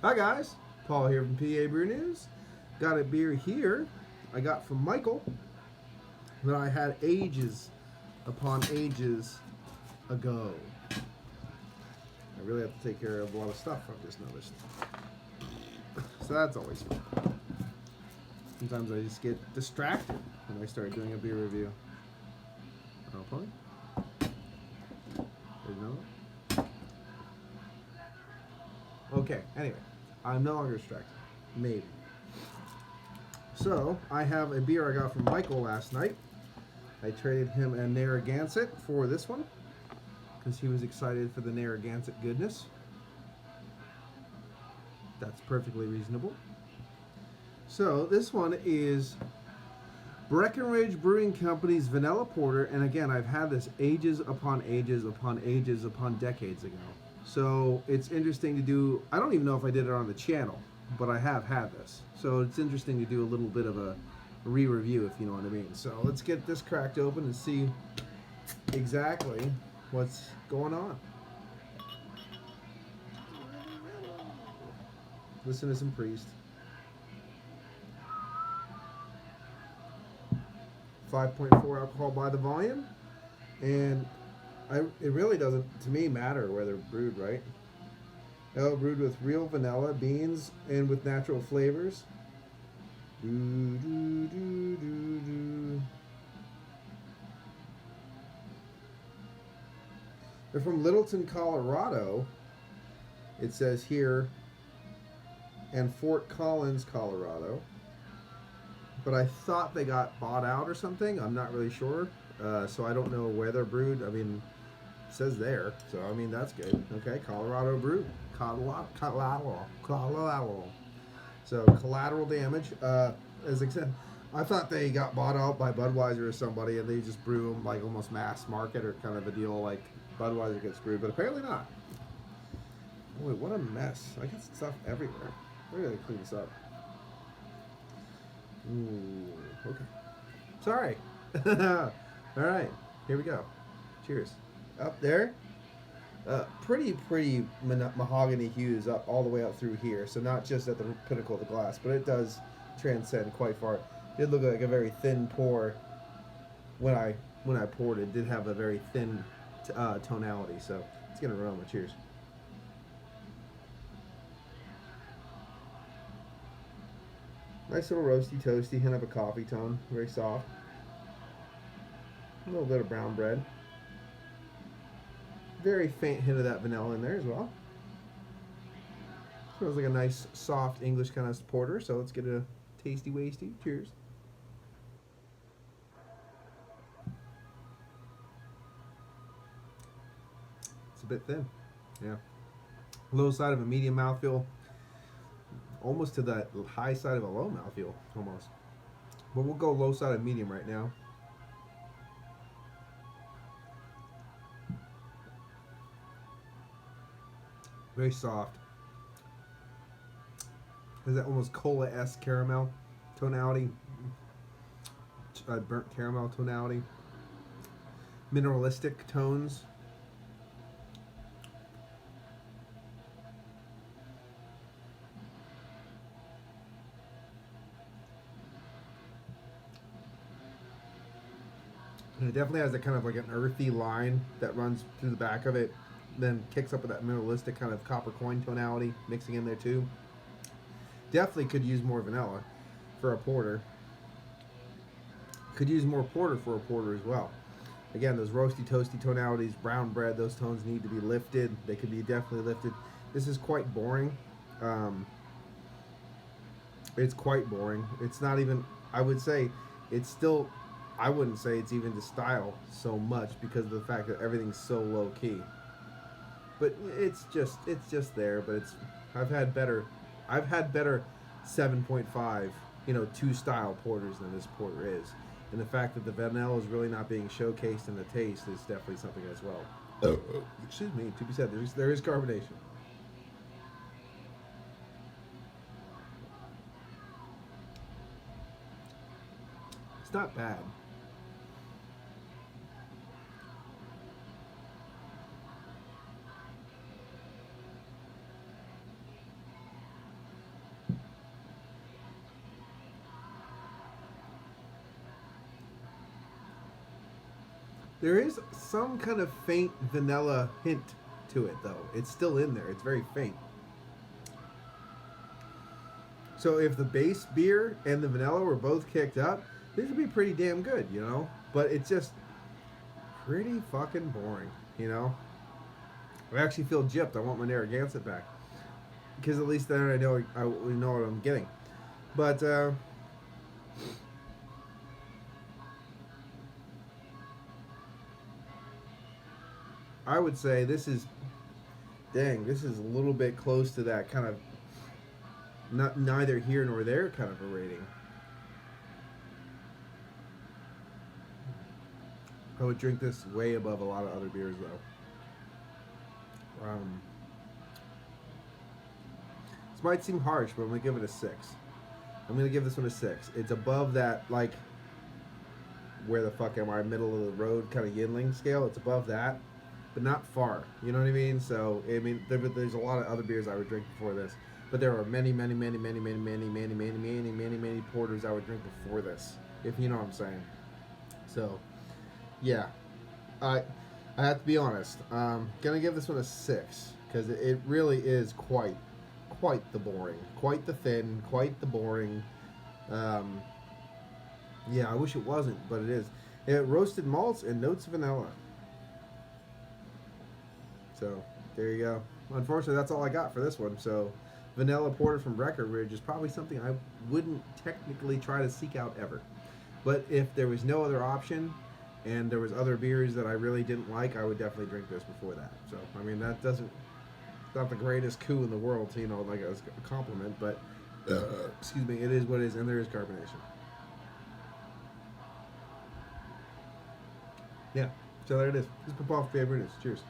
Hi guys, Paul here from PABrewNews. Got a beer here I got from Michael that I had ages upon ages ago. I really have to take care of a lot of stuff, I've just noticed. So that's always fun. Sometimes I just get distracted when I start doing a beer review. Oh, pony? Didn't know that? Okay, anyway, I'm no longer distracted. Maybe. So, I have a beer I got from Michael last night. I traded him a Narragansett for this one because he was excited for the Narragansett goodness. That's perfectly reasonable. So, this one is Breckinridge Brewing Company's Vanilla Porter, and again, I've had this ages upon ages upon ages upon decades ago. So, it's interesting to do. I don't even know if I did it on the channel, but I have had this. So, it's interesting to do a little bit of a re-review, if you know what I mean. So, let's get this cracked open and see exactly what's going on. Listen to some Priest. 5.4 alcohol by the volume, and it really doesn't, to me, matter where they're brewed, right? Oh, brewed with real vanilla beans and with natural flavors. Do, do, do, do, do. They're from Littleton, Colorado, it says here, and Fort Collins, Colorado. But I thought they got bought out or something. I'm not really sure. So I don't know where they're brewed. I mean, it says there. So, I mean, that's good. Okay, Colorado brew. Collateral. So, collateral damage. As I said, I thought they got bought out by Budweiser or somebody and they just brew them like almost mass market or kind of a deal like Budweiser gets brewed. But apparently not. Boy, what a mess. I got stuff everywhere. I gotta clean this up. Ooh, okay. Sorry. All right, here we go. Cheers. Up there, pretty mahogany hues up all the way up through here. So not just at the pinnacle of the glass, but it does transcend quite far. It did look like a very thin pour when I poured it. It did have a very thin tonality. So let's get an aroma. Cheers. Nice little roasty toasty, hint of a coffee tone, very soft. A little bit of brown bread. Very faint hint of that vanilla in there as well. Smells like a nice, soft English kind of porter, so let's get a tasty wasty. Cheers. It's a bit thin. Yeah. Low side of a medium mouthfeel. Almost to that high side of a low mouthfeel, almost. But we'll go low side of medium right now. Very soft. Has that almost cola-esque caramel tonality. Burnt caramel tonality. Mineralistic tones. And it definitely has a kind of like an earthy line that runs through the back of it, then kicks up with that mineralistic kind of copper coin tonality mixing in there too. Definitely could use more vanilla for a porter. Could use more porter for a porter as well. Again, those roasty, toasty tonalities, brown bread, those tones need to be lifted. They could be definitely lifted. This is quite boring. It's quite boring. It's not even, I would say, it's still, I wouldn't say it's even to style so much because of the fact that everything's so low key. But it's just there. But it's, I've had better 7.5, two style porters than this porter is. And the fact that the vanilla is really not being showcased in the taste is definitely something as well. Excuse me, to be said, there is carbonation. It's not bad. There is some kind of faint vanilla hint to it, though. It's still in there. It's very faint. So if the base beer and the vanilla were both kicked up, this would be pretty damn good, you know? But it's just pretty fucking boring, you know? I actually feel gypped. I want my Narragansett back. Because at least then I know what I'm getting. But, I would say this is a little bit close to that kind of neither here nor there kind of a rating. I would drink this way above a lot of other beers, though. This might seem harsh, but I'm going to give it a 6. I'm going to give this one a 6. It's above that, like, where the fuck am I, middle of the road kind of Yinling scale. It's above that, but not far. You know what I mean? So, I mean, there's a lot of other beers I would drink before this. But there are many porters I would drink before this, if you know what I'm saying. So, yeah. I have to be honest. Gonna give this one a 6 because it really is quite the boring, quite the thin, quite the boring. Yeah, I wish it wasn't, but it is. Roasted malts and notes of vanilla. So there you go. Unfortunately, that's all I got for this one. So vanilla porter from Breckinridge is probably something I wouldn't technically try to seek out ever. But if there was no other option, and there was other beers that I really didn't like, I would definitely drink this before that. So, I mean, that doesn't, not the greatest coup in the world, you know, like as a compliment, but, excuse me, it is what it is, and there is carbonation. Yeah, so there it is. This is PABrewNews. Cheers.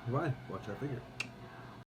Bye. Watch that figure.